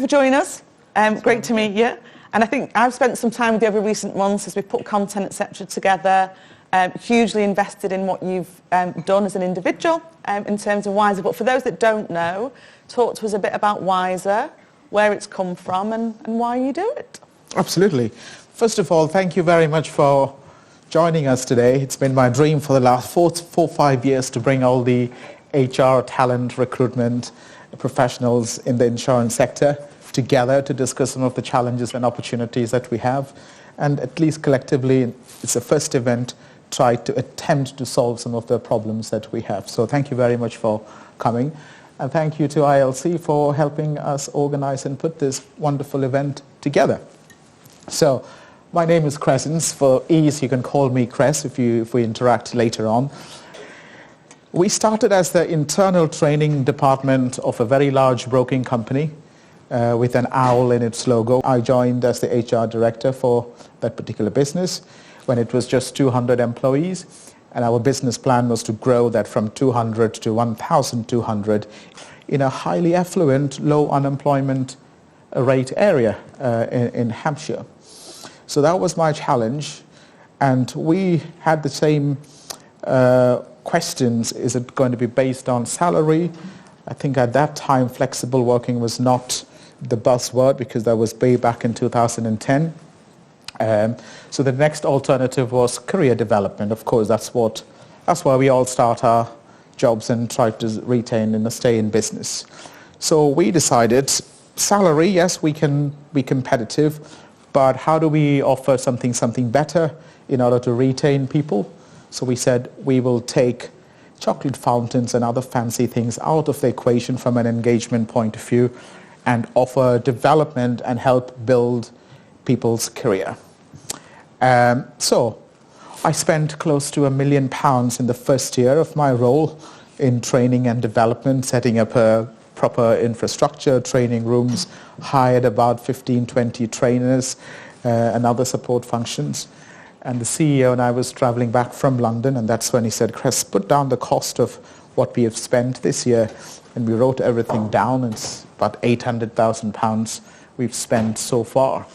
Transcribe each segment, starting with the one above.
for joining us. Great to meet you. And I think I've spent some time with you over recent months as we've put content, etc. together, hugely invested in what you've done as an individual in terms of Wiser. But for those that don't know, talk to us a bit about Wiser, where it's come from and why you do it. Absolutely. First of all, thank you very much for joining us today. It's been my dream for the last 4 or 5 years to bring all the HR, talent, recruitment professionals in the insurance sector together to discuss some of the challenges and opportunities that we have. And at least collectively, it's the first event try to attempt to solve some of the problems that we have. So thank you very much for coming. And thank you to ILC for helping us organize and put this wonderful event together. So my name is Crescens. For ease, you can call me Cress if we interact later on. We started as the internal training department of a very large broking company with an owl in its logo. I joined as the HR director for that particular business when it was just 200 employees, and our business plan was to grow that from 200 to 1,200 in a highly affluent, low unemployment rate area in Hampshire. So that was my challenge, and we had the same questions. Is it going to be based on salary? I think at that time flexible working was not the buzzword because that was way back in 2010. So the next alternative was career development. Of course, that's where we all start our jobs and try to retain and stay in business. So we decided salary, yes, we can be competitive, but how do we offer something better in order to retain people? So we said we will take chocolate fountains and other fancy things out of the equation from an engagement point of view and offer development and help build people's career. So I spent close to £1 million in the first year of my role in training and development, setting up a proper infrastructure, training rooms, hired about 15, 20 trainers and other support functions. And the CEO and I was traveling back from London, and that's when he said, Chris, put down the cost of what we have spent this year. And we wrote everything down. It's about £800,000 we've spent so far.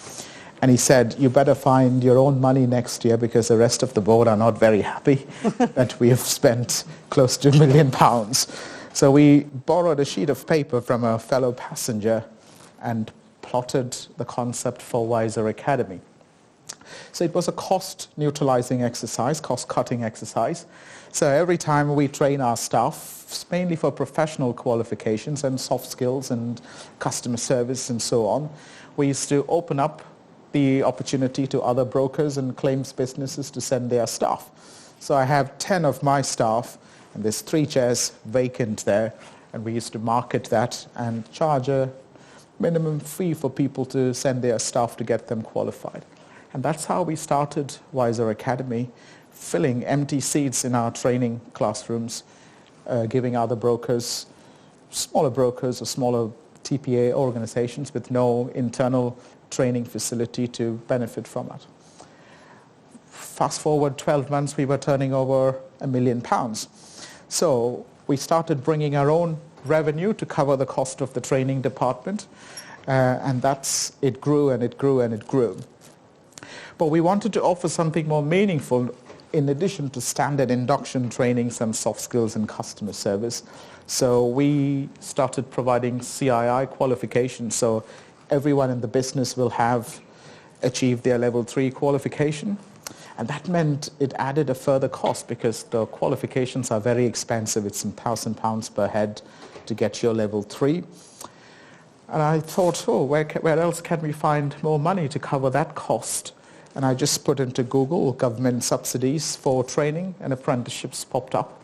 And he said, you better find your own money next year because the rest of the board are not very happy that we have spent close to £1 million. So we borrowed a sheet of paper from a fellow passenger and plotted the concept for Wiser Academy. So it was a cost-neutralizing exercise, cost-cutting exercise. So every time we train our staff, mainly for professional qualifications and soft skills and customer service and so on, we used to open up the opportunity to other brokers and claims businesses to send their staff. So I have 10 of my staff, and there's 3 chairs vacant there, and we used to market that and charge a minimum fee for people to send their staff to get them qualified. And that's how we started Wiser Academy, filling empty seats in our training classrooms, giving other brokers, smaller brokers or smaller TPA organizations with no internal training facility to benefit from it. Fast forward 12 months, we were turning over £1 million. So we started bringing our own revenue to cover the cost of the training department, and it grew and it grew and it grew. But we wanted to offer something more meaningful in addition to standard induction training, some soft skills and customer service. So we started providing CII qualifications. So everyone in the business will have achieved their level 3 qualification. And that meant it added a further cost because the qualifications are very expensive. It's some £1,000 per head to get your level 3. And I thought, where else can we find more money to cover that cost? And I just put into Google government subsidies for training, and apprenticeships popped up.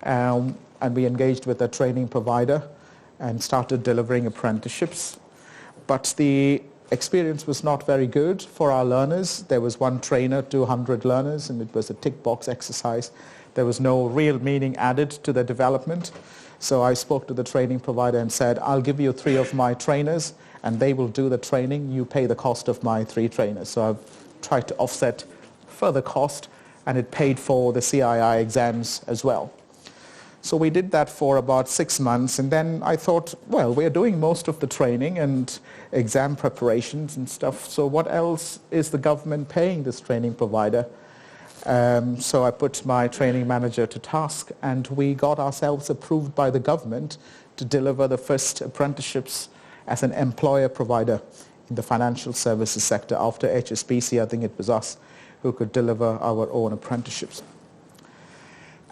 And we engaged with a training provider and started delivering apprenticeships. But the experience was not very good for our learners. There was one trainer, 200 learners, and it was a tick box exercise. There was no real meaning added to the development. So I spoke to the training provider and said, I'll give you 3 of my trainers and they will do the training. You pay the cost of my 3 trainers. So I've tried to offset further cost, and it paid for the CII exams as well. So we did that for about 6 months, and then I thought, well, we're doing most of the training and exam preparations and stuff, so what else is the government paying this training provider? So I put my training manager to task, and we got ourselves approved by the government to deliver the first apprenticeships as an employer provider in the financial services sector. After HSBC, I think it was us who could deliver our own apprenticeships.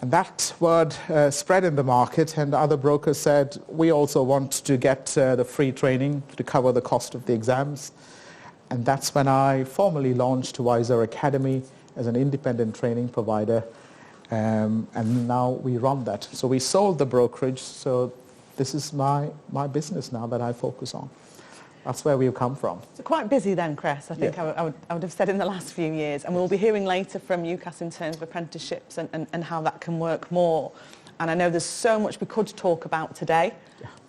And that word spread in the market, and other brokers said, we also want to get the free training to cover the cost of the exams. And that's when I formally launched Wiser Academy as an independent training provider, and now we run that. So we sold the brokerage, so this is my business now that I focus on. That's where we've come from. So quite busy then, Chris, I think. Yeah. I would have said in the last few years. And we'll be hearing later from UCAS in terms of apprenticeships and how that can work more. And I know there's so much we could talk about today,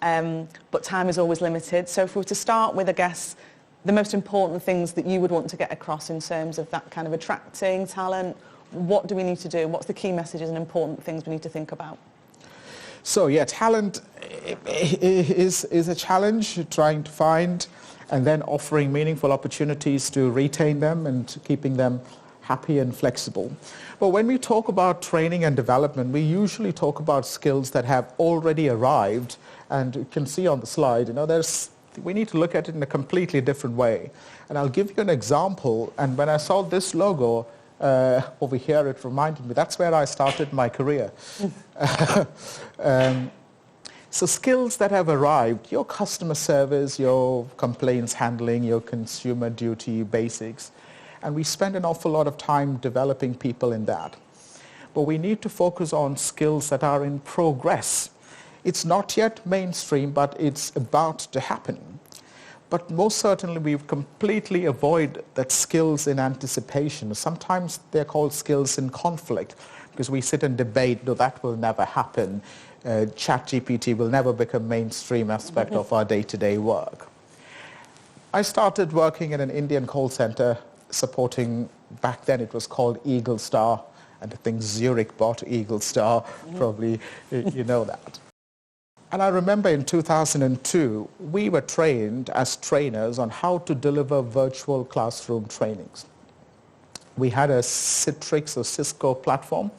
but time is always limited. So if we were to start with, I guess, the most important things that you would want to get across in terms of that kind of attracting talent, what do we need to do? What's the key messages and important things we need to think about? So yeah, talent is a challenge, trying to find and then offering meaningful opportunities to retain them and keeping them happy and flexible. But when we talk about training and development, we usually talk about skills that have already arrived, and you can see on the slide, we need to look at it in a completely different way. And I'll give you an example, and when I saw this logo over here, it reminded me, that's where I started my career. So skills that have arrived, your customer service, your complaints handling, your consumer duty basics, and we spend an awful lot of time developing people in that. But we need to focus on skills that are in progress. It's not yet mainstream, but it's about to happen. But most certainly we completely avoid that skills in anticipation. Sometimes they're called skills in conflict, because we sit and debate, no, that will never happen. ChatGPT will never become mainstream aspect of our day-to-day work. I started working in an Indian call center supporting, back then it was called Eagle Star, and I think Zurich bought Eagle Star, probably you know that. And I remember in 2002, we were trained as trainers on how to deliver virtual classroom trainings. We had a Citrix or Cisco platform,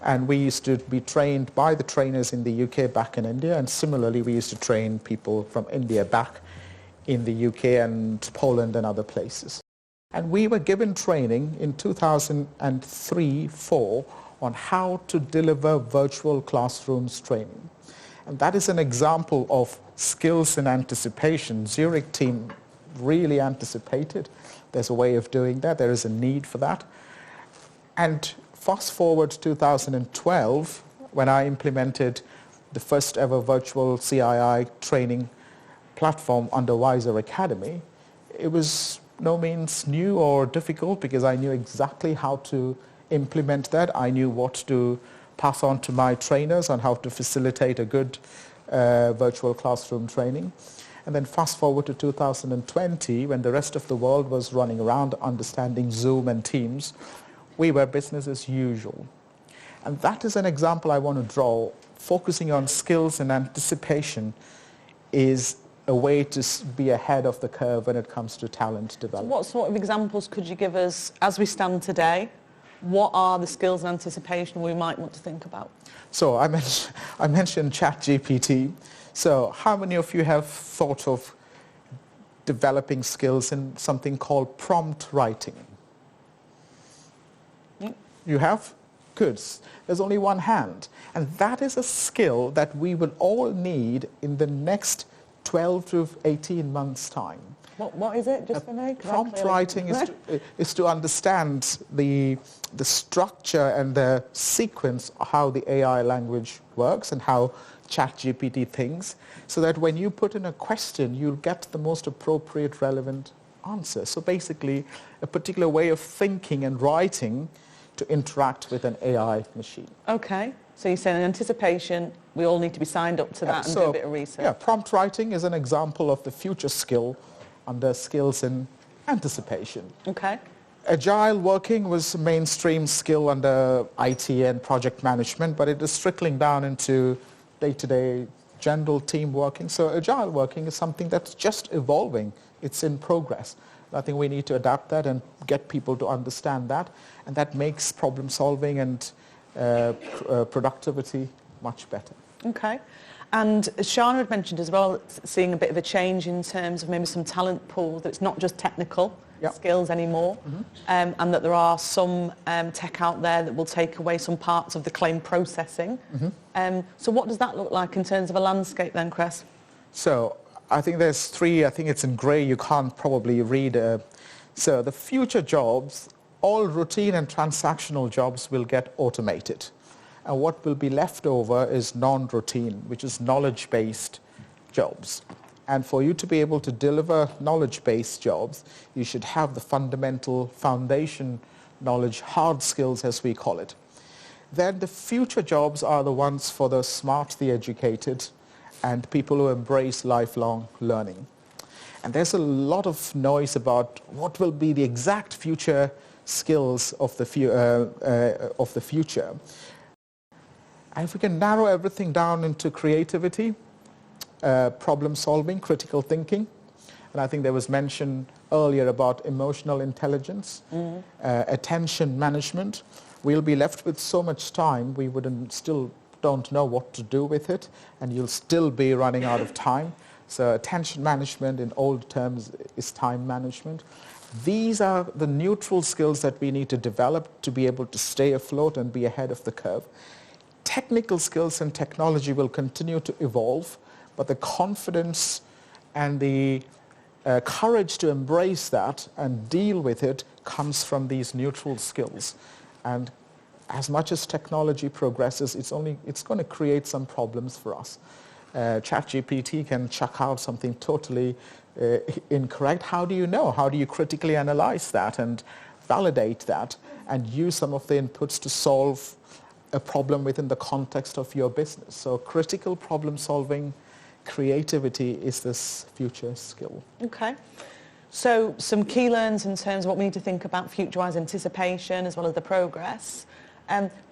and we used to be trained by the trainers in the UK back in India, and similarly we used to train people from India back in the UK and Poland and other places. And we were given training in 2003-04 on how to deliver virtual classrooms training. And that is an example of skills in anticipation. Zurich team really anticipated. There's a way of doing that. There is a need for that. And fast forward to 2012, when I implemented the first ever virtual CII training platform under Wiser Academy, it was no means new or difficult, because I knew exactly how to implement that. I knew what to pass on to my trainers on how to facilitate a good virtual classroom training. And then fast forward to 2020, when the rest of the world was running around understanding Zoom and Teams, we were business as usual. And that is an example I want to draw. Focusing on skills and anticipation is a way to be ahead of the curve when it comes to talent development. So what sort of examples could you give us as we stand today? What are the skills and anticipation we might want to think about? So I mentioned ChatGPT. So how many of you have thought of developing skills in something called prompt writing? You have? Good. There's only one hand. And that is a skill that we will all need in the next 12 to 18 months' time. What is it, just for me? Prompt writing is to understand the structure and the sequence of how the AI language works and how ChatGPT thinks, so that when you put in a question, you'll get the most appropriate, relevant answer. So basically, a particular way of thinking and writing to interact with an AI machine. Okay. So you're saying in anticipation, we all need to be signed up to that and do a bit of research. Yeah, prompt writing is an example of the future skill under skills in anticipation. Okay. Agile working was a mainstream skill under IT and project management, but it is trickling down into day-to-day general team working. So agile working is something that's just evolving. It's in progress. I think we need to adapt that and get people to understand that, and that makes problem solving and productivity much better. Okay. And as Shana had mentioned as well, seeing a bit of a change in terms of maybe some talent pool, that it's not just technical skills anymore, and that there are some tech out there that will take away some parts of the claim processing. So what does that look like in terms of a landscape then, Cress? So I think there's three. I think it's in grey. You can't probably read. So the future jobs, all routine and transactional jobs will get automated. And what will be left over is non-routine, which is knowledge-based jobs. And for you to be able to deliver knowledge-based jobs, you should have the fundamental foundation knowledge, hard skills as we call it. Then the future jobs are the ones for the smart, the educated, and people who embrace lifelong learning. And there's a lot of noise about what will be the exact future skills of the future. And if we can narrow everything down into creativity, problem solving, critical thinking, and I think there was mention earlier about emotional intelligence, attention management, we'll be left with so much time we still don't know what to do with it, and you'll still be running out of time. So attention management in old terms is time management. These are the neutral skills that we need to develop to be able to stay afloat and be ahead of the curve. Technical skills and technology will continue to evolve, but the confidence and the courage to embrace that and deal with it comes from these neutral skills. And as much as technology progresses, it's going to create some problems for us. ChatGPT can chuck out something totally incorrect. How do you know? How do you critically analyze that and validate that and use some of the inputs to solve a problem within the context of your business? So critical problem solving, creativity is this future skill. Okay. So some key learns in terms of what we need to think about future-wise anticipation as well as the progress.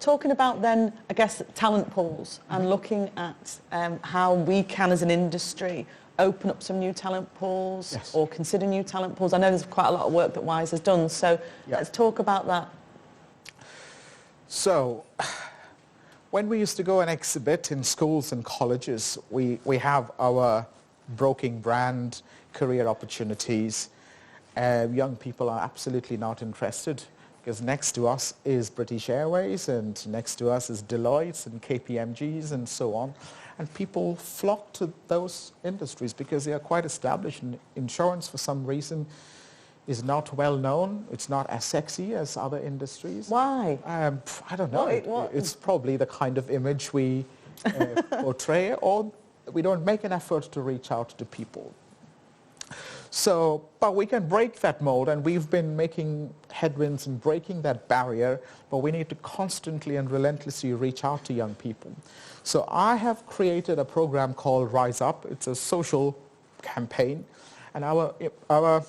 Talking about then, I guess, talent pools and looking at how we can as an industry open up some new talent pools or consider new talent pools. I know there's quite a lot of work that WISE has done, so let's talk about that. So when we used to go and exhibit in schools and colleges, we have our broking brand, career opportunities. Young people are absolutely not interested because next to us is British Airways and next to us is Deloitte and KPMGs and so on. And people flock to those industries because they are quite established. And insurance, for some reason, is not well known. It's not as sexy as other industries. Why? I don't know. It's probably the kind of image we portray, or we don't make an effort to reach out to people. So, but we can break that mold, and we've been making headwinds and breaking that barrier, but we need to constantly and relentlessly reach out to young people. So I have created a program called Rise Up. It's a social campaign, and our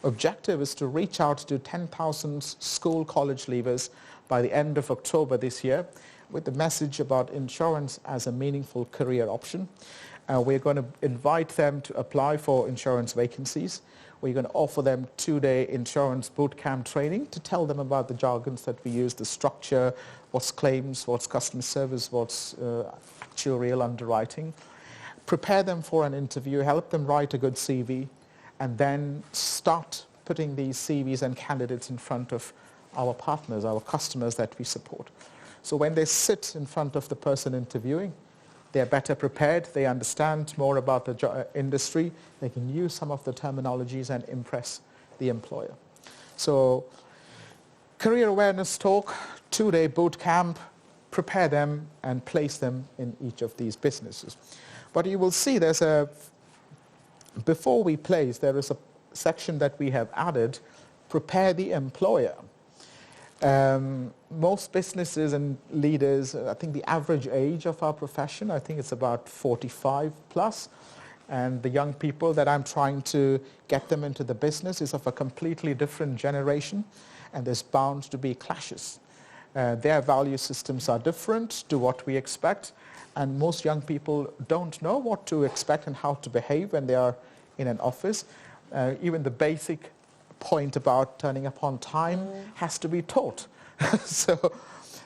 objective is to reach out to 10,000 school college leavers by the end of October this year with the message about insurance as a meaningful career option. We're going to invite them to apply for insurance vacancies. We're going to offer them 2-day insurance bootcamp training to tell them about the jargons that we use, the structure, what's claims, what's customer service, what's actuarial underwriting. Prepare them for an interview, help them write a good CV, and then start putting these CVs and candidates in front of our partners, our customers that we support. So when they sit in front of the person interviewing, they're better prepared, they understand more about the industry, they can use some of the terminologies and impress the employer. So career awareness talk, 2-day boot camp, prepare them and place them in each of these businesses. But you will see before we place, there is a section that we have added, prepare the employer. Most businesses and leaders, I think the average age of our profession, I think it's about 45 plus. And the young people that I'm trying to get them into the business is of a completely different generation. and there's bound to be clashes. Their value systems are different to what we expect, and most young people don't know what to expect and how to behave when they are in an office. Even the basic point about turning up on time has to be taught.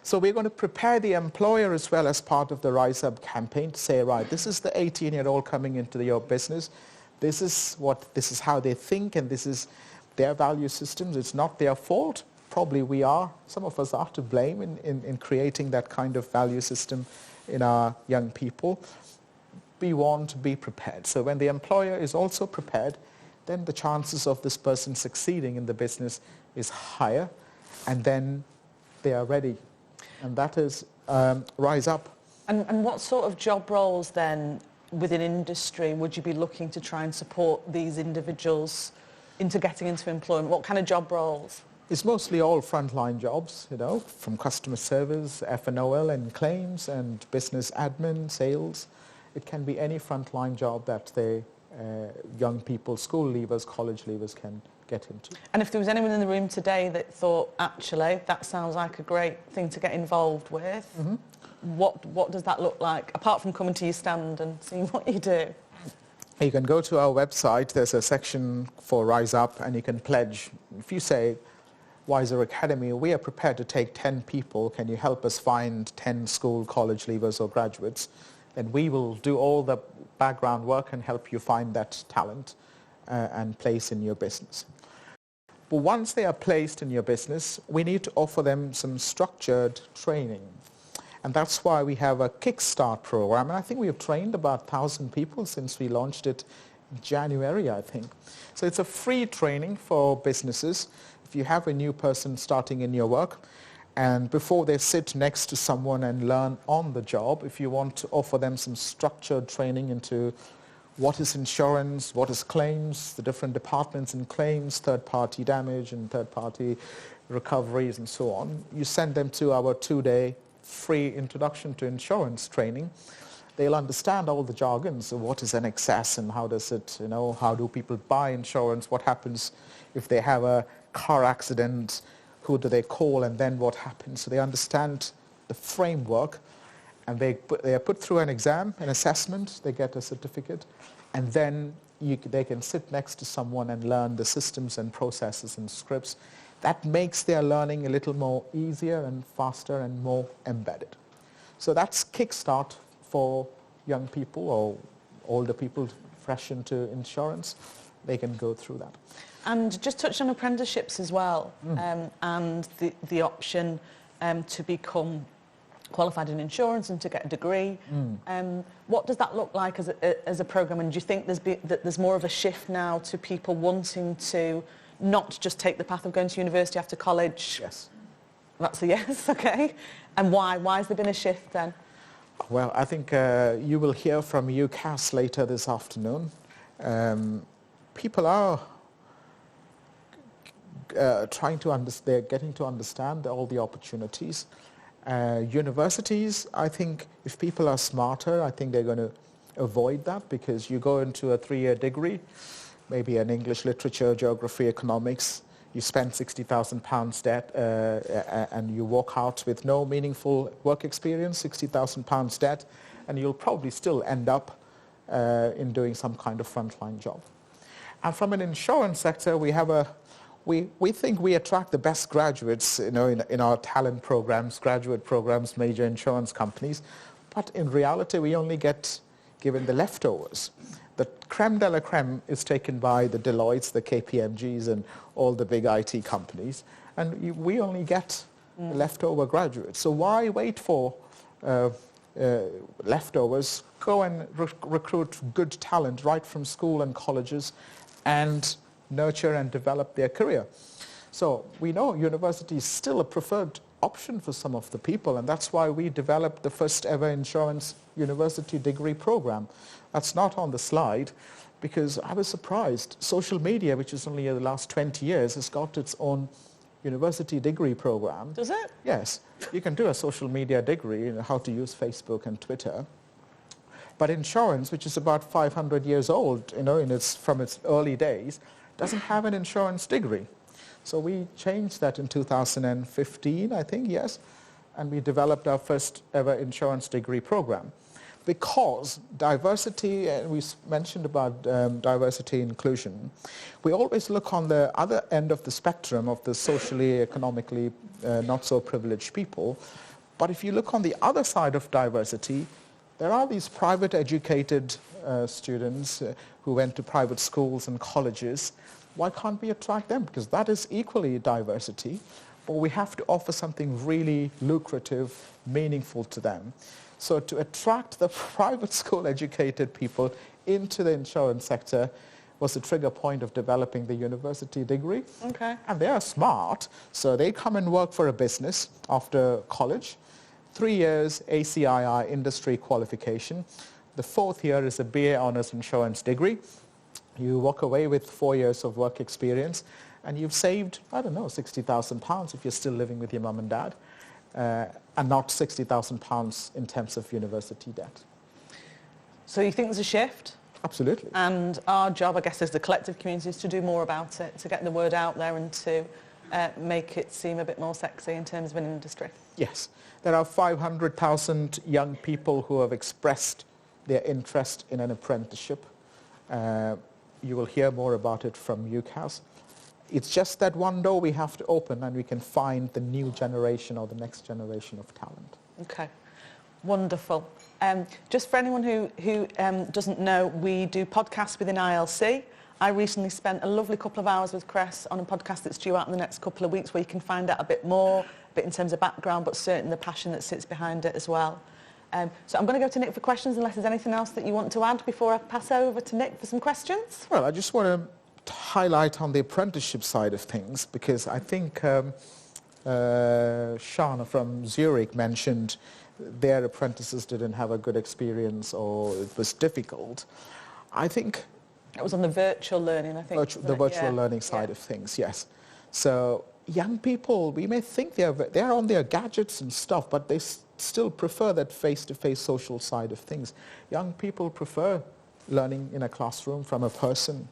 So we're going to prepare the employer as well as part of the Rise Up campaign to say, right, this is the 18-year-old coming into your business. This is how they think, and this is their value systems. It's not their fault. Probably some of us are to blame in creating that kind of value system in our young people. Be warned, be prepared. So when the employer is also prepared, then the chances of this person succeeding in the business is higher, and then they are ready. And that is Rise Up. And what sort of job roles then within industry would you be looking to try and support these individuals into getting into employment? What kind of job roles? It's mostly all frontline jobs, from customer service, F&OL and claims, and business admin, sales. It can be any frontline job that young people, school leavers, college leavers can get into. And if there was anyone in the room today that thought, actually, that sounds like a great thing to get involved with, what does that look like, apart from coming to your stand and seeing what you do? You can go to our website. There's a section for Rise Up, and you can pledge. If you say, Wiser Academy, we are prepared to take 10 people. Can you help us find 10 school, college leavers or graduates? Then we will do all the background work and help you find that talent and place in your business. But once they are placed in your business, we need to offer them some structured training. And that's why we have a Kickstart program. And I think we have trained about 1,000 people since we launched it in January, I think. So it's a free training for businesses. If you have a new person starting in your work, and before they sit next to someone and learn on the job, if you want to offer them some structured training into what is insurance, what is claims, the different departments in claims, third-party damage and third-party recoveries and so on, you send them to our 2-day free introduction to insurance training. They'll understand all the jargon. So what is an excess and how does it, how do people buy insurance? What happens if they have a car accident? Who do they call, and then what happens? So they understand the framework, and they are put through an exam, an assessment, they get a certificate, and then they can sit next to someone and learn the systems and processes and scripts. That makes their learning a little more easier and faster and more embedded. So that's Kickstart for young people or older people fresh into insurance. They can go through that. And just touch on apprenticeships as well, and the option to become qualified in insurance and to get a degree. What does that look like as a programme? And do you think that there's more of a shift now to people wanting to not just take the path of going to university after college? Yes. That's a yes, okay. And why? Why has there been a shift then? Well, I think you will hear from UCAS later this afternoon. People are they're getting to understand all the opportunities. Universities, I think if people are smarter, I think they're going to avoid that, because you go into a 3-year degree, maybe an English literature, geography, economics, you spend £60,000 debt and you walk out with no meaningful work experience, £60,000 debt, and you'll probably still end up in doing some kind of frontline job. And from an insurance sector, we think we attract the best graduates, in our talent programs, graduate programs, major insurance companies. But in reality, we only get given the leftovers. The creme de la creme is taken by the Deloittes, the KPMGs, and all the big IT companies. And we only get the leftover graduates. So why wait for leftovers? Go and recruit good talent right from school and colleges and nurture and develop their career. So we know university is still a preferred option for some of the people, and that's why we developed the first ever insurance university degree program. That's not on the slide, because I was surprised. Social media, which is only in the last 20 years, has got its own university degree program. Does it? Yes. You can do a social media degree, how to use Facebook and Twitter. But insurance, which is about 500 years old, from its early days, doesn't have an insurance degree. So we changed that in 2015, I think, yes, and we developed our first ever insurance degree program. Because diversity, and we mentioned about diversity inclusion, we always look on the other end of the spectrum of the socially, economically not so privileged people. But if you look on the other side of diversity, there are these private educated students who went to private schools and colleges. Why can't we attract them? Because that is equally diversity, but we have to offer something really lucrative, meaningful to them. So to attract the private school educated people into the insurance sector was the trigger point of developing the university degree. Okay. And they are smart, so they come and work for a business after college. 3 years ACII industry qualification. The 4th year is a BA Honours Insurance degree. You walk away with 4 years of work experience and you've saved, I don't know, £60,000 if you're still living with your mum and dad, and not £60,000 in terms of university debt. So you think there's a shift? Absolutely. And our job, I guess, as the collective community is to do more about it, to get the word out there and to make it seem a bit more sexy in terms of an industry. Yes. There are 500,000 young people who have expressed their interest in an apprenticeship. You will hear more about it from UCAS. It's just that one door we have to open and we can find the new generation or the next generation of talent. Okay, wonderful. Just for anyone who doesn't know, we do podcasts within ILC. I recently spent a lovely couple of hours with Cress on a podcast that's due out in the next couple of weeks where you can find out a bit more, a bit in terms of background, but certainly the passion that sits behind it as well. So I'm going to go to Nick for questions unless there's anything else that you want to add before I pass over to Nick for some questions. Well, I just want to highlight on the apprenticeship side of things because I think Shana from Zurich mentioned their apprentices didn't have a good experience or it was difficult. I think it was on the virtual learning, I think. The virtual learning side of things, yes. So young people, we may think they're on their gadgets and stuff, but they still prefer that face-to-face social side of things. Young people prefer learning in a classroom from a person.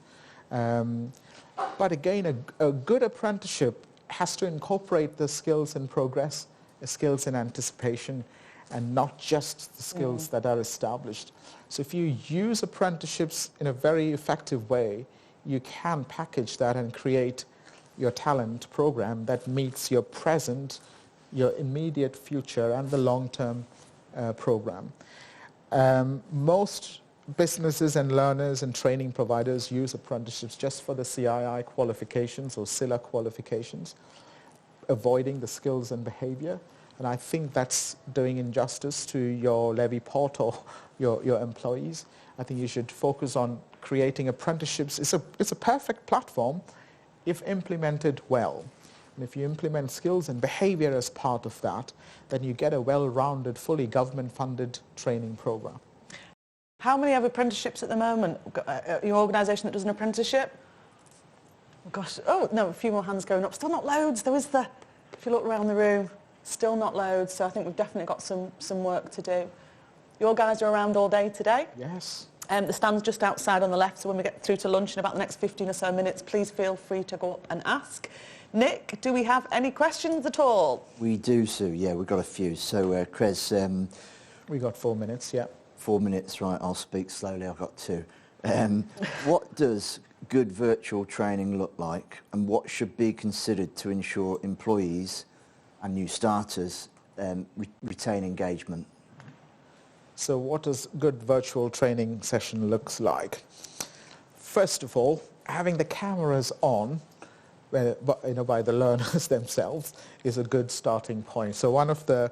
But again, a good apprenticeship has to incorporate the skills in progress, the skills in anticipation, and not just the skills that are established. So if you use apprenticeships in a very effective way, you can package that and create your talent program that meets your present, your immediate future, and the long-term program. Most businesses and learners and training providers use apprenticeships just for the CII qualifications or SILA qualifications, avoiding the skills and behavior. And I think that's doing injustice to your levy pot or your employees. I think you should focus on creating apprenticeships. It's a perfect platform if implemented well. And if you implement skills and behavior as part of that, then you get a well-rounded, fully government-funded training program. How many have apprenticeships at the moment? Your organisation that does an apprenticeship? Oh, gosh, no, a few more hands going up. Still not loads, though, is there? If you look around the room, still not loads, so I think we've definitely got some work to do. Your guys are around all day today? Yes. The stand's just outside on the left, so when we get through to lunch in about the next 15 or so minutes, please feel free to go up and ask. Nick, do we have any questions at all? We do, Sue, yeah, we've got a few. So, Cres... we got 4 minutes, yeah. 4 minutes, right, I'll speak slowly, I've got 2. What does good virtual training look like, and what should be considered to ensure employees and new starters retain engagement? So what does good virtual training session looks like? First of all, having the cameras on by the learners themselves is a good starting point. So one of the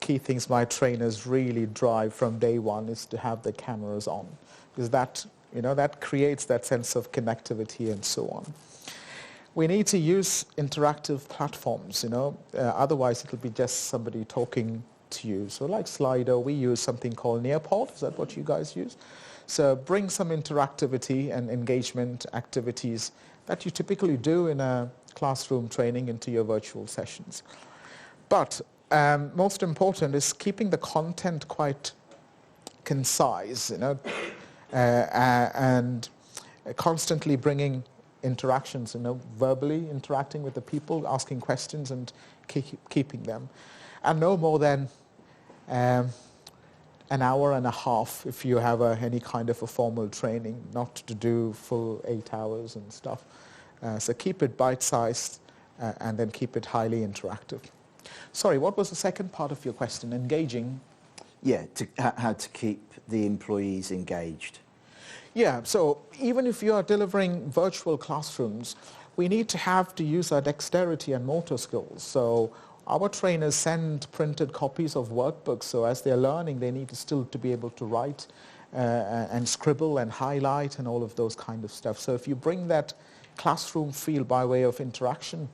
key things my trainers really drive from day one is to have the cameras on, because that creates that sense of connectivity and so on. We need to use interactive platforms, otherwise it'll be just somebody talking to you. So like Slido, we use something called Nearpod. Is that what you guys use? So bring some interactivity and engagement activities that you typically do in a classroom training into your virtual sessions. But most important is keeping the content quite concise, and constantly bringing interactions, verbally interacting with the people, asking questions and keeping them. And no more than an hour and a half if you have any kind of a formal training, not to do full 8 hours and stuff. So keep it bite-sized and then keep it highly interactive. Sorry, what was the second part of your question? Engaging? Yeah, how to keep the employees engaged. Yeah, so even if you are delivering virtual classrooms, we need to have to use our dexterity and motor skills. So our trainers send printed copies of workbooks, so as they're learning, they need to still to be able to write and scribble and highlight and all of those kind of stuff. So if you bring that classroom feel by way of interaction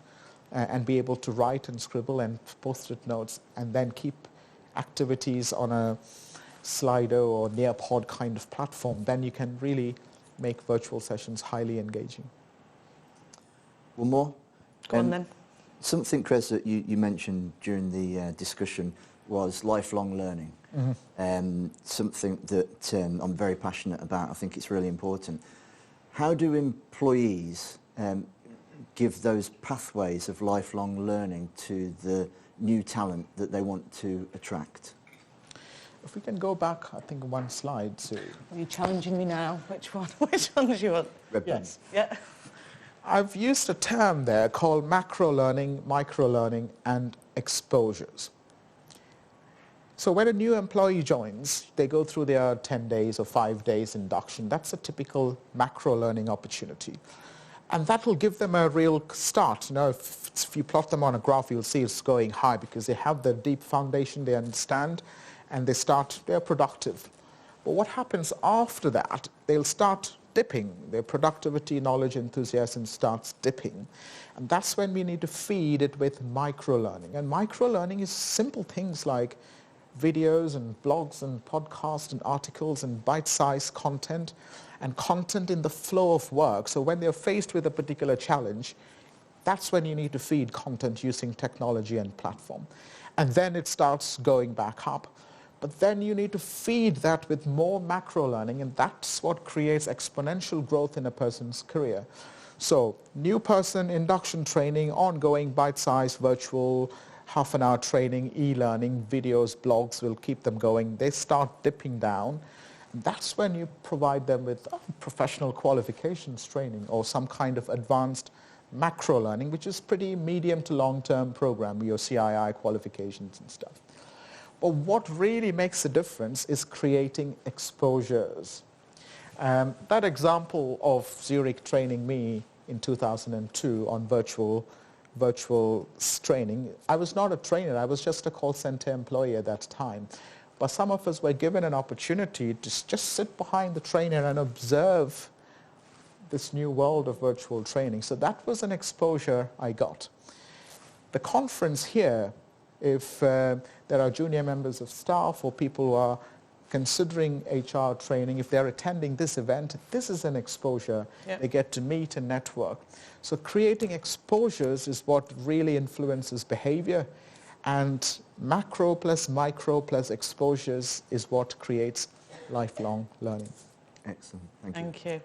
and be able to write and scribble and post-it notes and then keep activities on a Slido or Nearpod kind of platform, then you can really make virtual sessions highly engaging. One more? Go on then. Something, Cres, that you mentioned during the discussion was lifelong learning. Mm-hmm. Something that I'm very passionate about. I think it's really important. How do employees give those pathways of lifelong learning to the new talent that they want to attract? If we can go back, I think, one slide. So. Are you challenging me now? Which one? Which one do you want? Yes. Yeah. I've used a term there called macro learning, micro learning, and exposures. So when a new employee joins, they go through their 10 days or 5 days induction. That's a typical macro learning opportunity. And that will give them a real start. If you plot them on a graph, you'll see it's going high because they have the deep foundation, they understand, and they're productive. But what happens after that, they'll start dipping. Their productivity, knowledge, enthusiasm starts dipping. And that's when we need to feed it with micro-learning. And micro-learning is simple things like videos and blogs and podcasts and articles and bite-sized content and content in the flow of work. So when they're faced with a particular challenge, that's when you need to feed content using technology and platform. And then it starts going back up. But then you need to feed that with more macro learning, and that's what creates exponential growth in a person's career. So new person, induction training, ongoing bite-sized virtual half-an-hour training, e-learning, videos, blogs will keep them going. They start dipping down. And that's when you provide them with professional qualifications training or some kind of advanced macro learning, which is pretty medium to long-term program, your CII qualifications and stuff. But what really makes a difference is creating exposures. That example of Zurich training me in 2002 on virtual training, I was not a trainer, I was just a call center employee at that time. But some of us were given an opportunity to just sit behind the trainer and observe this new world of virtual training. So that was an exposure I got. The conference here, if there are junior members of staff or people who are considering HR training, if they're attending this event, this is an exposure. Yep. They get to meet and network. So creating exposures is what really influences behavior, and macro plus micro plus exposures is what creates lifelong learning. Excellent. Thank you.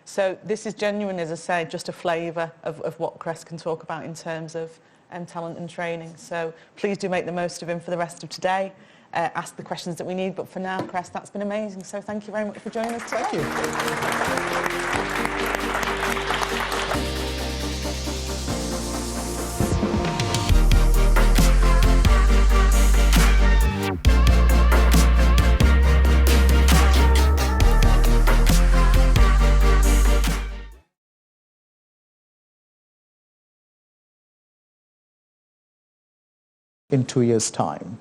So this is genuine, as I say, just a flavour of what Cress can talk about in terms of talent and training. So please do make the most of him for the rest of today. Ask the questions that we need. But for now, Cress, that's been amazing. So thank you very much for joining us today. Thank you. In 2 years' time.